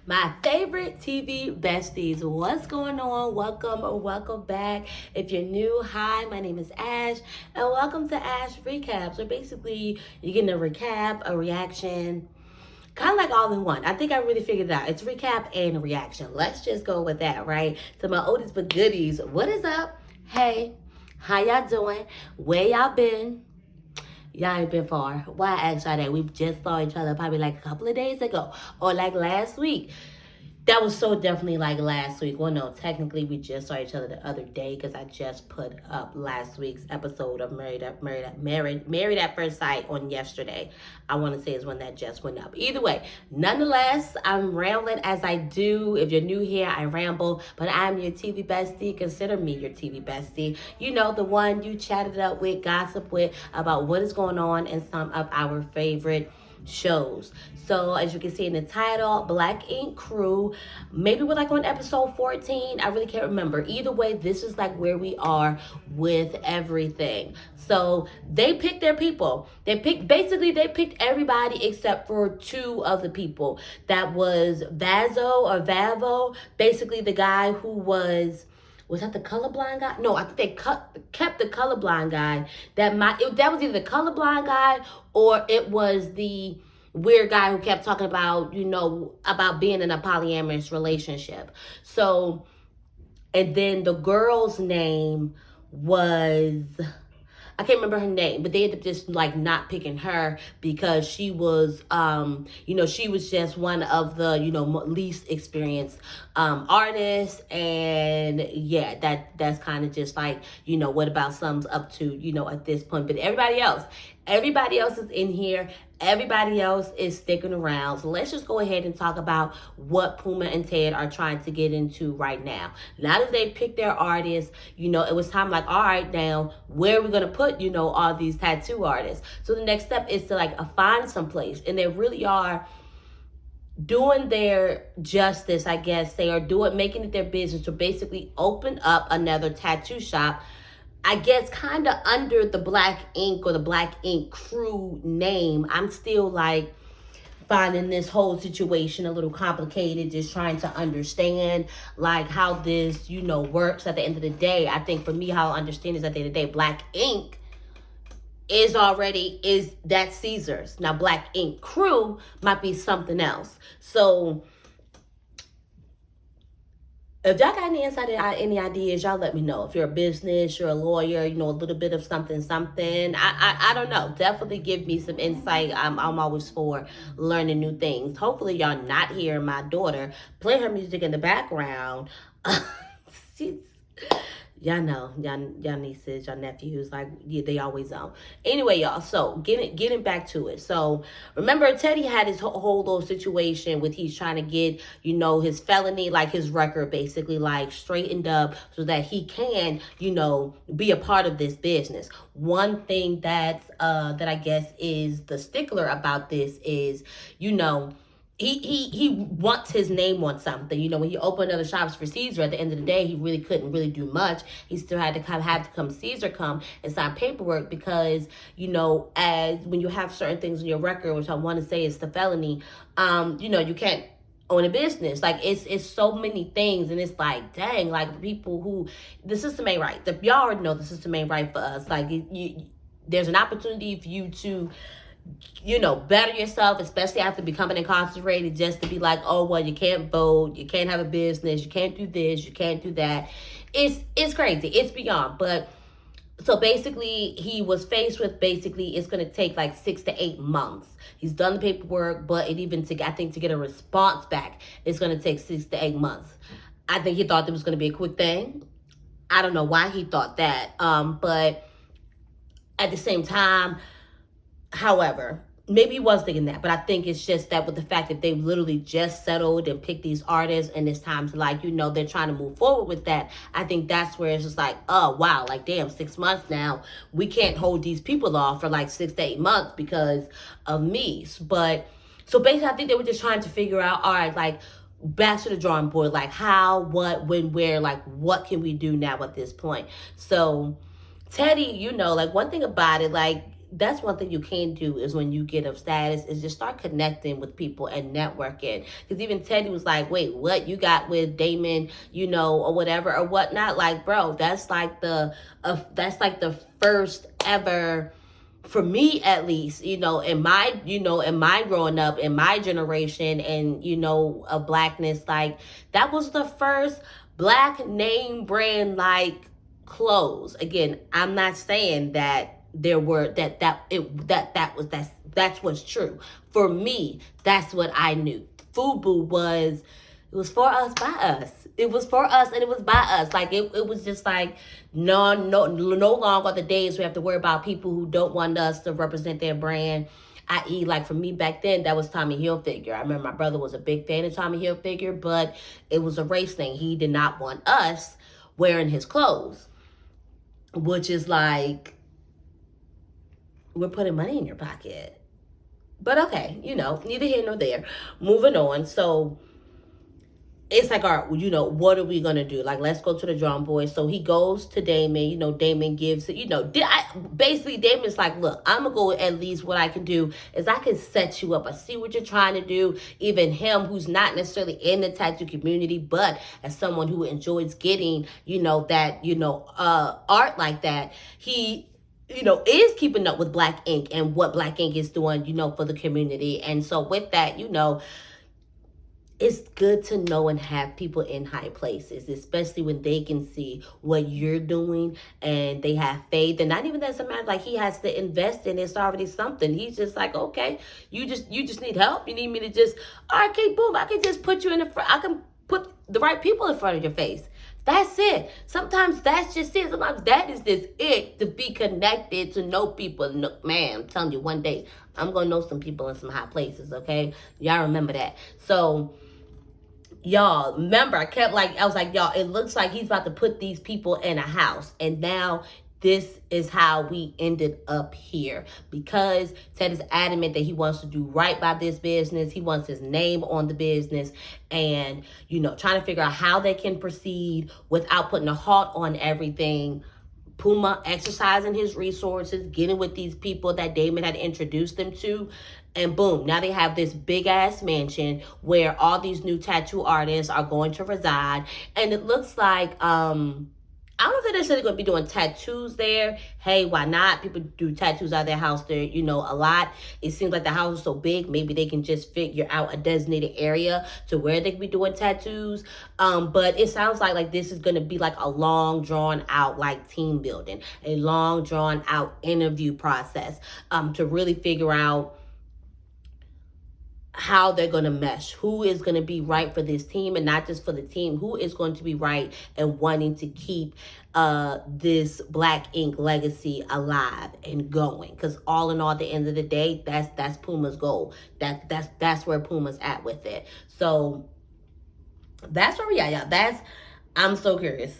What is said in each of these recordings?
My favorite TV besties. What's going on? Welcome or welcome back. If you're new, hi, my name is Ash, and welcome to Ash Recaps. So basically, you're getting a recap, a reaction, kind of like all in one. I think I really figured it out. It's recap and a reaction. Let's just go with that, right? To my oldies but goodies, what is up? Hey, how y'all doing? Where y'all been? Y'all ain't been far. Why I asked y'all that? We just saw each other probably like a couple of days ago or like last week. That was so definitely like last week. Well, no, technically we just saw each other the other day because I just put up last week's episode of Married at First Sight on yesterday. I want to say is when that just went up. Either way, nonetheless, I'm rambling as I do. If you're new here, I ramble, but I'm your TV bestie. Consider me your TV bestie. You know, the one you chatted up with, gossip with about what is going on in some of our favorite shows. So as you can see in the title, Black Ink Crew, maybe we're like on episode 14. I really can't remember. Either way, this is like where we are with everything. So they picked their people. They picked everybody except for two of the people. That was Vazo or Vavo, basically the guy who was that the colorblind guy? No, I think they kept the colorblind guy. That was either the colorblind guy or it was the weird guy who kept talking about, about being in a polyamorous relationship. So, and then the girl's name was, I can't remember her name, but they ended up just like not picking her because she was, she was just one of the, least experienced artists. And yeah, that's kind of just like, what about sums up to, at this point. But everybody else is in here. Everybody else is sticking around. So let's just go ahead and talk about what Puma and Ted are trying to get into right now. Now that they picked their artists, it was time like, all right, now where are we going to put, all these tattoo artists? So the next step is to like find some place. And they really are doing their justice, I guess. They are making it their business to basically open up another tattoo shop, I guess kind of under the Black Ink or the Black Ink Crew name. I'm still like finding this whole situation a little complicated, just trying to understand like how this, works at the end of the day. I think for me, how I understand is at the end of the day, Black Ink is that Caesar's. Now Black Ink Crew might be something else. So if y'all got any insight, any ideas, y'all let me know. If you're a business, you're a lawyer, a little bit of something. I don't know. Definitely give me some insight. I'm always for learning new things. Hopefully y'all not hearing my daughter play her music in the background. She's, y'all know, y'all nieces, y'all nephews, like, yeah, they always on. Anyway, y'all, so getting back to it. So remember, Teddy had his whole little situation with he's trying to get, his felony, like his record basically like straightened up so that he can, be a part of this business. One thing that I guess is the stickler about this is, he wants his name on something. When he opened other shops for Caesar, at the end of the day, he really couldn't really do much. He still had to come Caesar come and sign paperwork because, as when you have certain things in your record, which I want to say is the felony, you can't own a business. Like it's so many things, and it's like, dang, like people who the system ain't right. Y'all already know the system ain't right for us. Like there's an opportunity for you to better yourself, especially after becoming incarcerated, just to be like, oh, well, you can't vote, you can't have a business, you can't do this, you can't do that. It's crazy. It's beyond. But so basically, he was faced with it's going to take like 6 to 8 months. He's done the paperwork, but to get a response back, it's going to take 6 to 8 months. I think he thought it was going to be a quick thing. I don't know why he thought that. But at the same time, however, maybe he was thinking that, but I think it's just that with the fact that they literally just settled and picked these artists and it's time to they're trying to move forward with that. I think that's where it's just like, oh, wow, like, damn, 6 months now. We can't hold these people off for like 6 to 8 months because of me. But so basically, I think they were just trying to figure out, all right, like, back to the drawing board, like how, what, when, where, like, what can we do now at this point? So Teddy, like one thing about it, like, that's one thing you can do is when you get of status is just start connecting with people and networking. Because even Teddy was like, wait, what you got with Damon, or whatever or whatnot. Like, bro, that's like the first ever, for me at least, in my growing up, in my generation, and of blackness, like that was the first black name brand like clothes. Again, I'm not saying that there were that's what's true. For me, that's what I knew. FUBU was, it was for us by us. It was for us and it was by us. Like it was just like no longer the days we have to worry about people who don't want us to represent their brand. I.e., like for me back then, that was Tommy Hilfiger. I remember my brother was a big fan of Tommy Hilfiger, but it was a race thing. He did not want us wearing his clothes, which is like, we're putting money in your pocket. But okay, neither here nor there. Moving on. So it's like, all right, what are we going to do? Like, let's go to the drawing board. So he goes to Damon, Damon gives, basically Damon's like, look, I'm going to go, at least what I can do is I can set you up. I see what you're trying to do. Even him, who's not necessarily in the tattoo community, but as someone who enjoys getting, art like that, he is keeping up with Black Ink and what Black Ink is doing, for the community. And so with that, it's good to know and have people in high places, especially when they can see what you're doing and they have faith. And not even that it's a matter like he has to invest in, it's already something. He's just like, okay, you just need help. You need me to just, all right, okay, boom, I can just put you in the front. I can put the right people in front of your face. That's it. Sometimes that's just it. Sometimes that is just it, to be connected, to know people. No, man, I'm telling you, one day I'm going to know some people in some high places, okay? Y'all remember that. So, y'all, remember, I was like, y'all, it looks like he's about to put these people in a house. And now this is how we ended up here, because Ted is adamant that he wants to do right by this business. He wants his name on the business, and, trying to figure out how they can proceed without putting a halt on everything. Puma exercising his resources, getting with these people that Damon had introduced them to, and boom, now they have this big ass mansion where all these new tattoo artists are going to reside. And it looks like, I don't know if they're necessarily going to be doing tattoos there. Hey, why not? People do tattoos out of their house there, a lot. It seems like the house is so big, maybe they can just figure out a designated area to where they can be doing tattoos. But it sounds like this is going to be like a long, drawn out, like team building, a long, drawn out interview process, to really figure out how they're going to mesh, who is going to be right for this team, and not just for the team, who is going to be right and wanting to keep this Black Ink legacy alive and going. Because all in all, at the end of the day, that's Puma's goal. That's where Puma's at with it. So that's where we are, y'all. I'm so curious.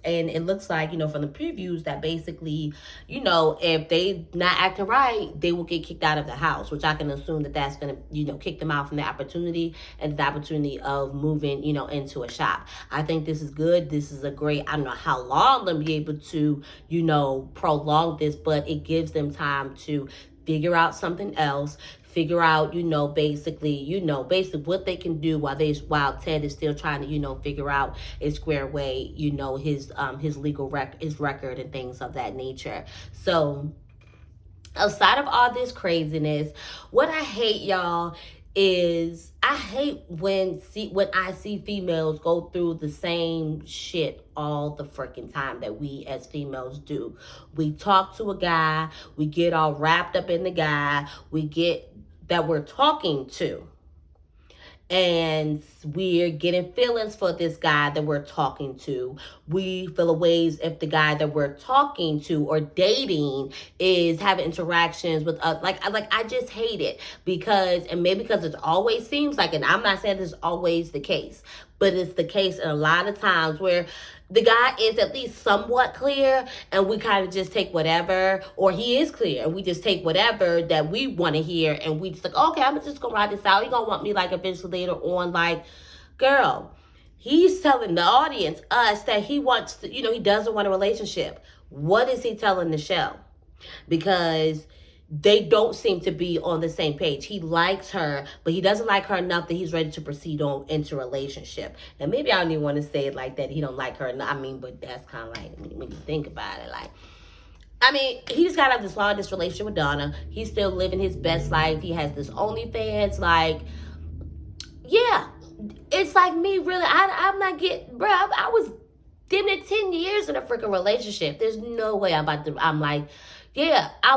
And it looks like, from the previews that basically, if they not acting right, they will get kicked out of the house, which I can assume that's going to, kick them out from the opportunity and the opportunity of moving, into a shop. I think this is good. This is a great, I don't know how long they'll be able to, prolong this, but it gives them time to figure out something else, figure out, basically what they can do while Ted is still trying to, figure out a square way, his legal record and things of that nature. So outside of all this craziness, what I hate, y'all, is I hate when I see females go through the same shit all the freaking time that we as females do. We talk to a guy, we get all wrapped up in the guy, we get that we're talking to, and we're getting feelings for this guy that we're talking to. We feel a ways if the guy that we're talking to or dating is having interactions with us. I just hate it, because it always seems like, and I'm not saying this is always the case, but it's the case in a lot of times where the guy is at least somewhat clear and we kind of just take whatever, or he is clear and we just take whatever that we want to hear, and we just like, okay, I'm just gonna ride this out. He gonna want me like eventually later on. Like, girl, he's telling the audience, us, that he wants to, he doesn't want a relationship. What is he telling the show? because they don't seem to be on the same page. He likes her, but he doesn't like her enough that he's ready to proceed on into a relationship. And maybe I don't even want to say it like that. He don't like her enough. I mean, but that's kind of like when you think about it, like. I mean, he just got out of this relationship with Donna. He's still living his best life. He has this OnlyFans. Like, yeah, it's like me, really. I'm not getting, bro. I was damn near 10 years in a freaking relationship. There's no way I'm like, yeah, I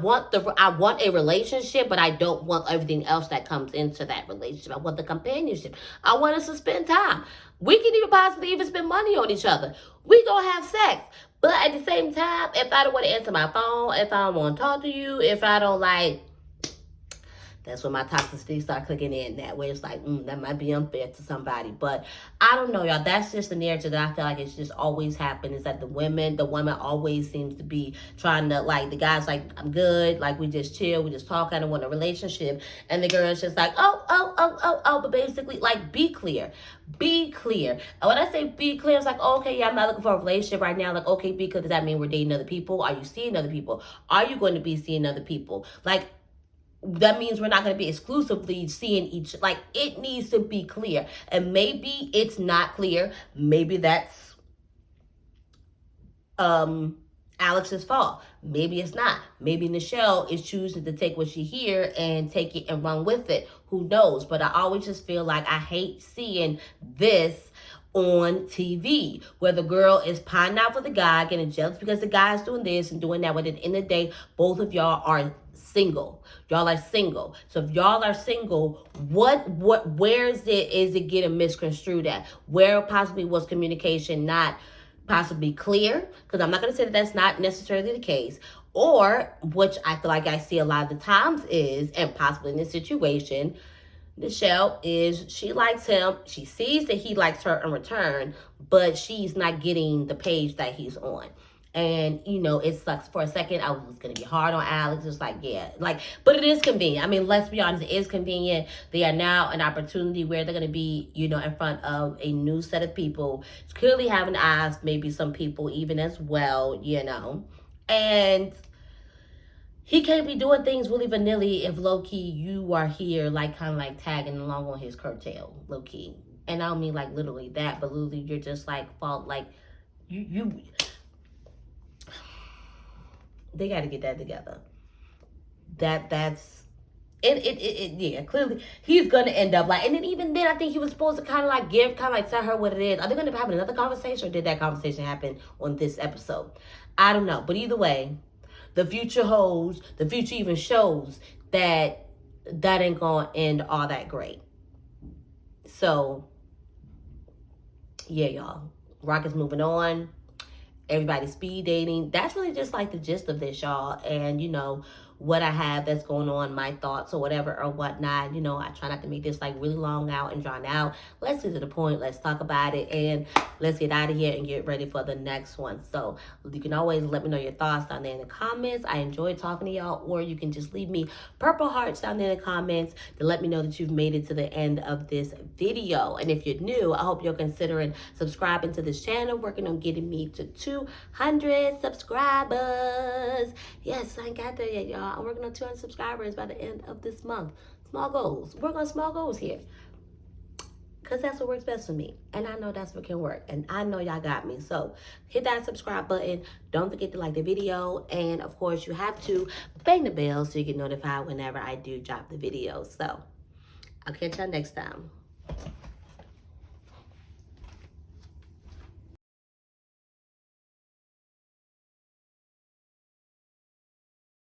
want a relationship, but I don't want everything else that comes into that relationship. I want the companionship. I want us to spend time. We can even possibly even spend money on each other. We gonna have sex. But at the same time, if I don't want to answer my phone, if I don't want to talk to you, if I don't like, that's when my toxicity start clicking in. That way it's like, that might be unfair to somebody. But I don't know, y'all. That's just the narrative that I feel like it's just always happened, is that the woman always seems to be trying to, like, the guy's like, I'm good. Like, we just chill. We just talk. I don't want a relationship. And the girl's just like, oh. But basically, like, be clear. Be clear. And when I say be clear, it's like, oh, okay, yeah, I'm not looking for a relationship right now. Like, okay, because does that mean we're dating other people? Are you seeing other people? Are you going to be seeing other people? Like, that means we're not going to be exclusively seeing each, like, it needs to be clear. And maybe it's not clear. Maybe that's Alex's fault. Maybe it's not. Maybe Nichelle is choosing to take what she hear and take it and run with it. Who knows? But I always just feel like I hate seeing this on TV, where the girl is pining out for the guy, getting jealous because the guy's doing this and doing that. But at the end of the day, both of y'all are single. Y'all are single. So if y'all are single, where is it getting misconstrued at? Where possibly was communication not possibly clear? Because I'm not going to say that that's not necessarily the case. Or, which I feel like I see a lot of the times is, and possibly in this situation, Nichelle she likes him. She sees that he likes her in return, but she's not getting the page that he's on. And, it sucks. For a second, I was going to be hard on Alex. It's like, yeah, like, but it is convenient. I mean, let's be honest, it is convenient. They are now an opportunity where they're going to be, in front of a new set of people. It's clearly having eyes, maybe some people even as well, and he can't be doing things really vanilla if low-key you are here, like, kind of like tagging along on his curtail, low-key. And I don't mean like literally that, but literally you're just like, they got to get that together. That's yeah, clearly he's gonna end up like, and then even then I think he was supposed to kind of like tell her what it is. Are they gonna have another conversation, or did that conversation happen on this episode? I don't know, but either way, the future even shows that ain't gonna end all that great. So yeah, y'all, Rocket's moving on. Everybody's speed dating. That's really just like the gist of this, y'all. And what I have that's going on, my thoughts or whatever or whatnot. I try not to make this like really long out and drawn out. Let's get to the point. Let's talk about it, and let's get out of here and get ready for the next one. So you can always let me know your thoughts down there in the comments. I enjoy talking to y'all, or you can just leave me purple hearts down there in the comments to let me know that you've made it to the end of this video. And if you're new, I hope you're considering subscribing to this channel, working on getting me to 200 subscribers. Yes, I ain't got there yet, y'all. I'm working on 200 subscribers by the end of this month. Small goals. Work on small goals here, because that's what works best for me. And I know that's what can work. And I know y'all got me. So hit that subscribe button. Don't forget to like the video. And of course, you have to bang the bell so you get notified whenever I do drop the video. So I'll catch y'all next time.